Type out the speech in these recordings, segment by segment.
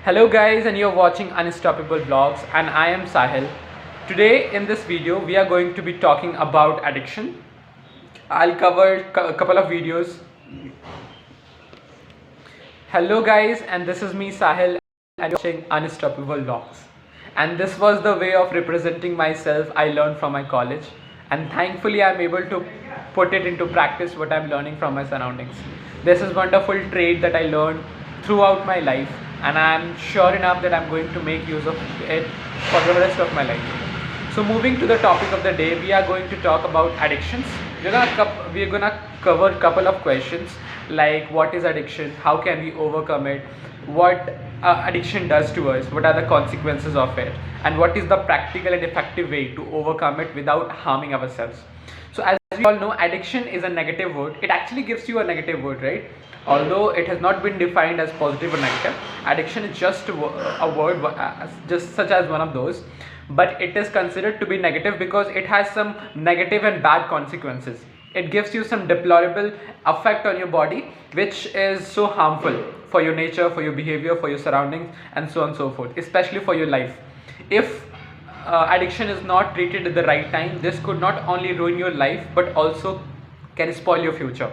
Hello guys, and you're watching Unstoppable Vlogs, and I am Sahil. Today in this video we are going to be talking about addiction. I'll cover a couple of videos. Hello guys, and this is me Sahil, and you're watching Unstoppable Vlogs. And this was the way of representing myself I learned from my college, and thankfully I'm able to put it into practice what I'm learning from my surroundings. This is wonderful trait that I learned throughout my life, and I'm sure enough that I'm going to make use of it for the rest of my life. So moving to the topic of the day, we are going to talk about addictions. We're gonna cover a couple of questions like what is addiction, how can we overcome it, what addiction does to us, what are the consequences of it, and what is the practical and effective way to overcome it without harming ourselves. So as we all know, addiction is a negative word. It actually gives you a negative word, right? Although it has not been defined as positive or negative, addiction is just a word, just such as one of those, but it is considered to be negative because it has some negative and bad consequences. It gives you some deplorable effect on your body, which is so harmful for your nature, for your behavior, for your surroundings, and so on and so forth, especially for your life. If addiction is not treated at the right time, this could not only ruin your life but also can spoil your future.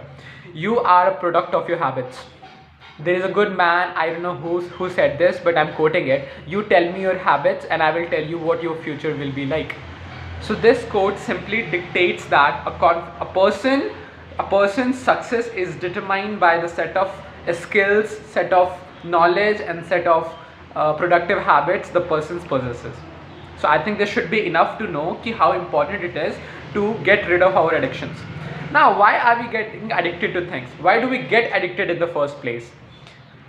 You are a product of your habits. There is a good man, I don't know who said this, but I'm quoting it. You tell me your habits and I will tell you what your future will be like. So this quote simply dictates that a person's success is determined by the set of skills, set of knowledge, and set of productive habits the person possesses. So I think this should be enough to know how important it is to get rid of our addictions. Now, why are we getting addicted to things? Why do we get addicted in the first place?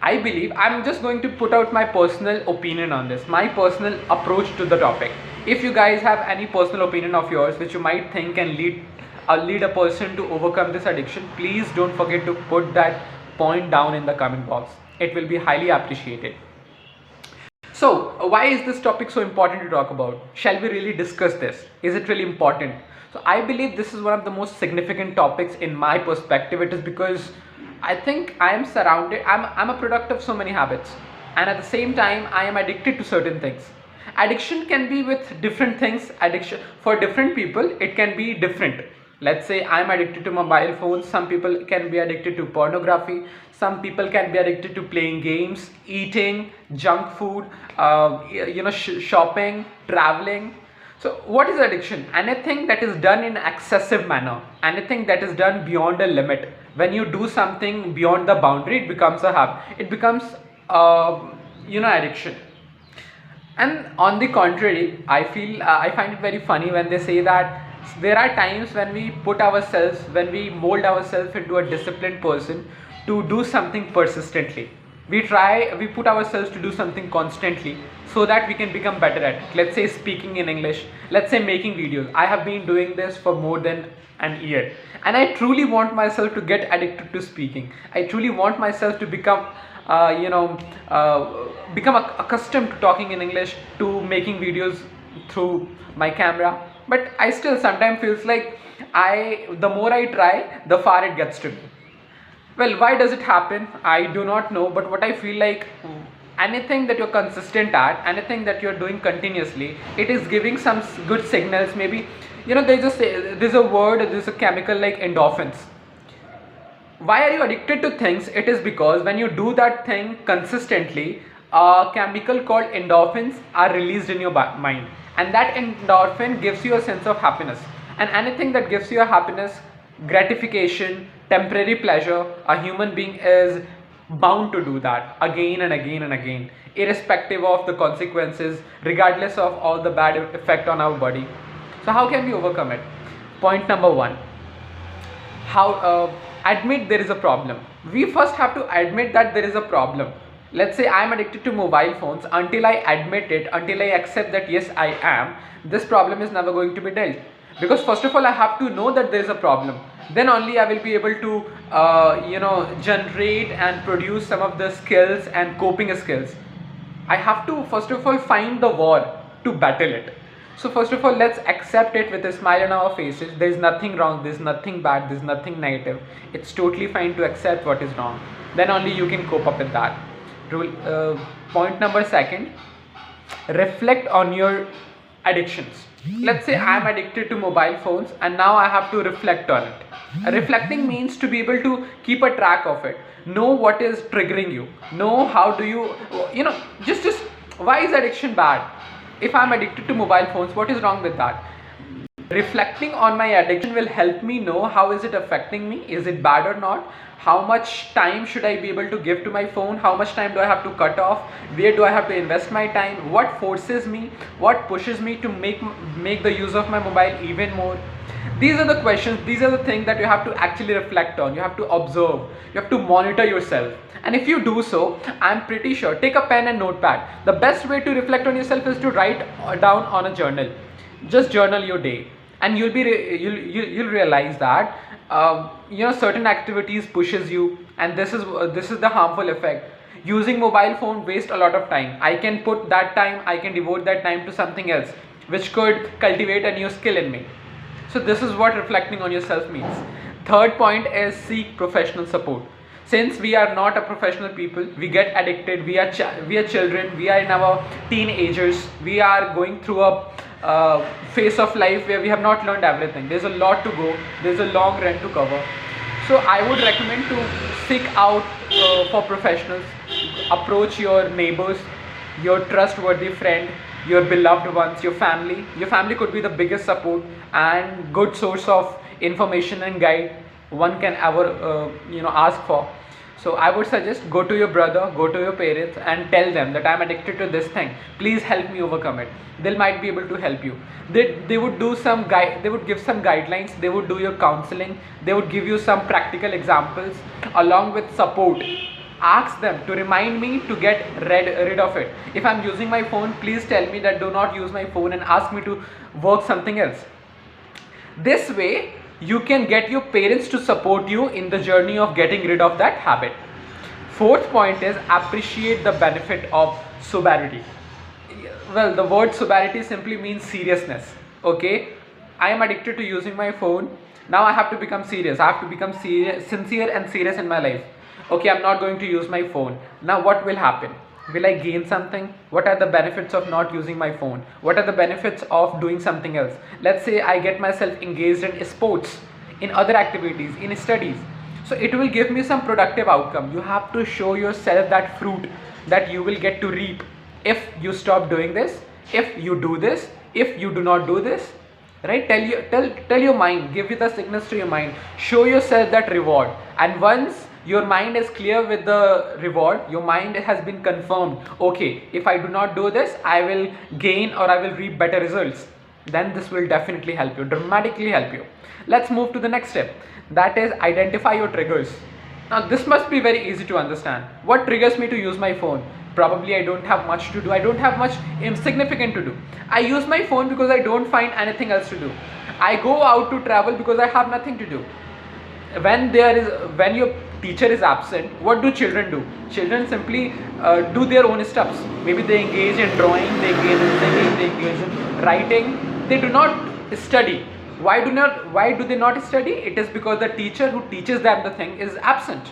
I believe I'm just going to put out my personal opinion on this, my personal approach to the topic. If you guys have any personal opinion of yours which you might think can lead a person to overcome this addiction, please don't forget to put that point down in the comment box. It will be highly appreciated. So why is this topic so important to talk about? Shall we really discuss this? Is it really important? So I believe this is one of the most significant topics in my perspective. It is because I think I am surrounded, I'm a product of so many habits, and at the same time I am addicted to certain things. Addiction can be with different things. Addiction for different people, it can be different. Let's say I'm addicted to mobile phones, some people can be addicted to pornography, some people can be addicted to playing games, eating junk food, shopping, traveling. So what is addiction? Anything that is done in excessive manner, anything that is done beyond a limit. When you do something beyond the boundary, it becomes a habit, it becomes addiction. And on the contrary, I find it very funny when they say that there are times when we mold ourselves into a disciplined person to do something persistently. We put ourselves to do something constantly so that we can become better at it. Let's say speaking in English, let's say making videos. I have been doing this for more than an year, and I truly want myself to get addicted to speaking. I truly want myself to become accustomed to talking in English, to making videos through my camera. But I still sometimes feels like the more I try, the far it gets to me. Well, why does it happen? I do not know, but what I feel like, anything that you're consistent at, anything that you're doing continuously, it is giving some good signals. Maybe, there's a chemical like endorphins. Why are you addicted to things? It is because when you do that thing consistently, a chemical called endorphins are released in your mind, and that endorphin gives you a sense of happiness. And anything that gives you a happiness, gratification, temporary pleasure, a human being is bound to do that again and again and again, irrespective of the consequences, regardless of all the bad effect on our body. So how can we overcome it? Point number one, how admit there is a problem. We first have to admit that there is a problem. Let's say I am addicted to mobile phones. Until I admit it, until I accept that yes I am, this problem is never going to be dealt. Because first of all I have to know that there is a problem, then only I will be able to generate and produce some of the skills and coping skills. I have to first of all find the war to battle it. So first of all, let's accept it with a smile on our faces. There is nothing wrong, there is nothing bad, there is nothing negative. It's totally fine to accept what is wrong. Then only you can cope up with that. Point number second, reflect on your addictions. Let's say I'm addicted to mobile phones and now I have to reflect on it. Reflecting means to be able to keep a track of it, know what is triggering you, know how do you, just why is addiction bad? If I'm addicted to mobile phones, what is wrong with that? Reflecting on my addiction will help me know how is it affecting me, is it bad or not, how much time should I be able to give to my phone, how much time do I have to cut off, where do I have to invest my time, what forces me, what pushes me to make the use of my mobile even more. These are the questions, these are the things that you have to actually reflect on, you have to observe, you have to monitor yourself. And if you do so, I'm pretty sure, take a pen and notepad. The best way to reflect on yourself is to write down on a journal. Just journal your day, and you'll realize that certain activities pushes you, and this is the harmful effect. Using mobile phone waste a lot of time. I can put that time, I can devote that time to something else which could cultivate a new skill in me. So this is what reflecting on yourself means. Third point is seek professional support. Since we are not a professional people, we get addicted, we are children, we are in our teenagers, we are going through a phase of life where we have not learned everything. There's a lot to go, there's a long run to cover. So I would recommend to seek out for professionals. Approach your neighbors, your trustworthy friend, your beloved ones, your family. Your family could be the biggest support and good source of information and guide one can ever ask for. So I would suggest, go to your brother, go to your parents and tell them that I'm addicted to this thing, please help me overcome it. They might be able to help you. They would do some they would give some guidelines, they would do your counseling, they would give you some practical examples along with support. Ask them to remind me to get rid of it. If I'm using my phone, please tell me that do not use my phone and ask me to work something else. This way you can get your parents to support you in the journey of getting rid of that habit. Fourth point is appreciate the benefit of sobriety. Well, the word sobriety simply means seriousness. Okay, I am addicted to using my phone. Now I have to become serious. I have to become sincere and serious in my life. Okay, I'm not going to use my phone. Now what will happen? Will I gain something? What are the benefits of not using my phone? What are the benefits of doing something else? Let's say I get myself engaged in sports, in other activities, in studies. So it will give me some productive outcome. You have to show yourself that fruit that you will get to reap if you stop doing this, if you do this, if you do not do this. Right? Tell your mind, give you the signals to your mind. Show yourself that reward. And once your mind is clear with the reward, your mind has been confirmed, okay, if I do not do this, I will gain or I will reap better results, then this will definitely help you, dramatically help you. Let's move to the next step, that is identify your triggers. Now this must be very easy to understand. What triggers me to use my phone? Probably I don't have much to do, I don't have much insignificant to do. I use my phone because I don't find anything else to do. I go out to travel because I have nothing to do. When your teacher is absent, what do children do? Children simply do their own stuffs. Maybe they engage in drawing, they engage in singing, they engage in writing. They do not study. Why do they not study? It is because the teacher who teaches them the thing is absent.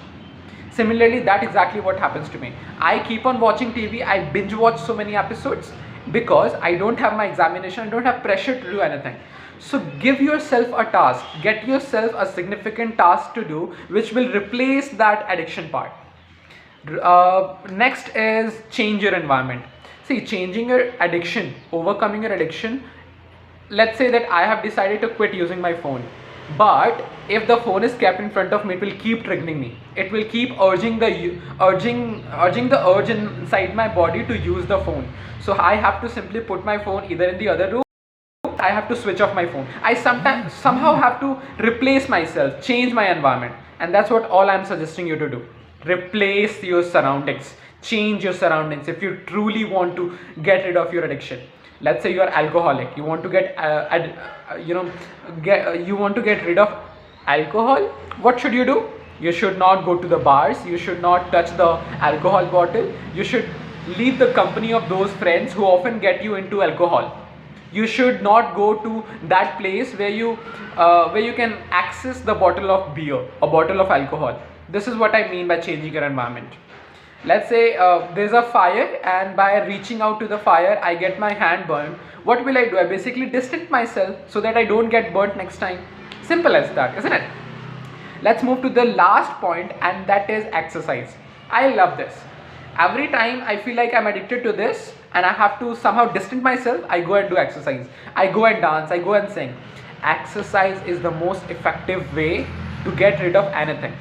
Similarly, that's exactly what happens to me. I keep on watching TV, I binge watch so many episodes because I don't have my examination, I don't have pressure to do anything. So give yourself a task, get yourself a significant task to do which will replace that addiction part. Next is change your environment. See, changing your addiction, overcoming your addiction. Let's say that I have decided to quit using my phone, but if the phone is kept in front of me, it will keep triggering me. It will keep urging the urge inside my body to use the phone. So I have to simply put my phone either in the other room. I have to switch off my phone. I somehow have to replace myself, change my environment, and that's what all I'm suggesting you to do. Replace your surroundings, change your surroundings if you truly want to get rid of your addiction. Let's say you are alcoholic, you want to get rid of alcohol. What should you do? You should not go to the bars, you should not touch the alcohol bottle, you should leave the company of those friends who often get you into alcohol. You should not go to that place where you can access the bottle of beer or bottle of alcohol. This is what I mean by changing your environment. Let's say there's a fire, and by reaching out to the fire I get my hand burned. What will I do? I basically distance myself so that I don't get burnt next time. Simple as that, isn't it? Let's move to the last point, and that is exercise. I love this. Every time I feel like I'm addicted to this and I have to somehow distance myself, I go and do exercise. I go and dance, I go and sing. Exercise is the most effective way to get rid of anything.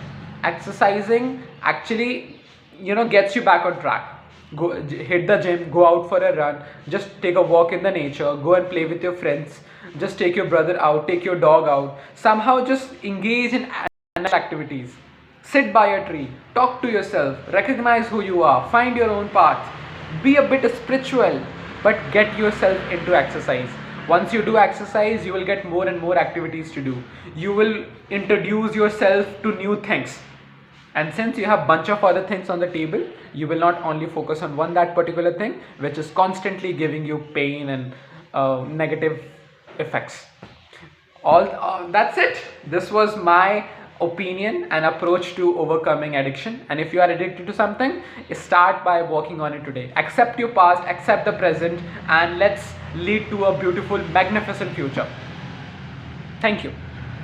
Exercising actually, gets you back on track. Go hit the gym, go out for a run, just take a walk in the nature, go and play with your friends, just take your brother out, take your dog out, somehow just engage in activities. Sit by a tree, talk to yourself, recognize who you are, find your own path, be a bit spiritual, but get yourself into exercise. Once you do exercise, you will get more and more activities to do. You will introduce yourself to new things. And since you have bunch of other things on the table, you will not only focus on one that particular thing, which is constantly giving you pain and negative effects. All That's it. This was my opinion and approach to overcoming addiction. And if you are addicted to something, start by working on it today. Accept your past, accept the present, and let's lead to a beautiful, magnificent future. Thank you.